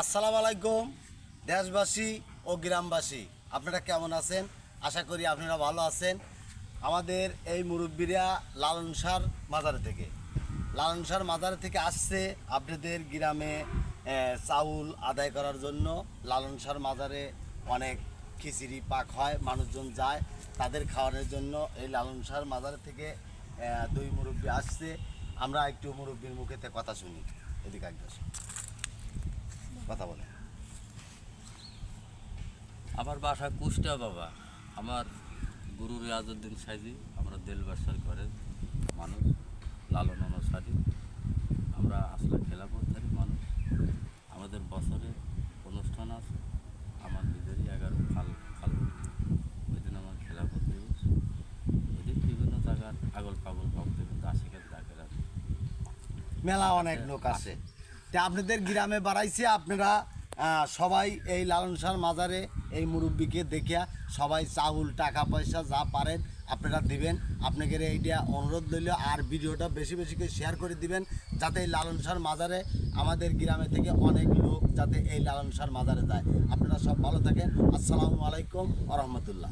আসসালামু আলাইকুম দেশবাসী ও গ্রামবাসী, আপনারা কেমন আছেন? আশা করি আপনারা ভালো আছেন। আমাদের এই মুরব্বীরা লালনসার মাজার থেকে আসছে আপনাদের গ্রামে চাউল আদায় করার জন্য। লালনসার মাজারে অনেক খিচুড়ি পাক হয়, মানুষজন যায় তাদের খাওয়ানোর জন্য। এই লালনসার মাজার থেকে দুই মুরব্বী আসছে। আমরা একটু মুরব্বীর মুখেতে কথা শুনি। এদিকে একদম কথা বলে। আমার বাসা কুষ্টা বাবা। আমার গুরু রিয়াজউদ্দিন সাইজি, আমরা দেলবাসার ঘরের মানুষ, লালন অনুসারী। আমরা আসলে খেলাপথধারী মানুষ। আমাদের বছরে অনুষ্ঠান আছে। আমার নিজেরই 11 খাল ওই দিন আমার খেলাপথ দিবস। ওই দিন বিভিন্ন জায়গার আগল পাগল ভক্তবৃন্দ আশিকের ডাকের আছে, মেলা অনেক লোক আসে। তা আপনাদের গ্রামে বাড়াইছে, আপনারা সবাই এই লালনসার মাজারে এই মুরব্বীকে দেখিয়া সবাই চাউল টাকা পয়সা যা পারেন আপনারা দিবেন। আপনাদের এইটা অনুরোধ রইল। আর ভিডিওটা বেশি বেশি করে শেয়ার করে দিবেন, যাতে এই লালনসার মাজারে আমাদের গ্রামে থেকে অনেক লোক যাতে এই লালনসার মাজারে যায়। আপনারা সব ভালো থাকেন। আসসালামু আলাইকুম ওয়া রাহমাতুল্লাহ।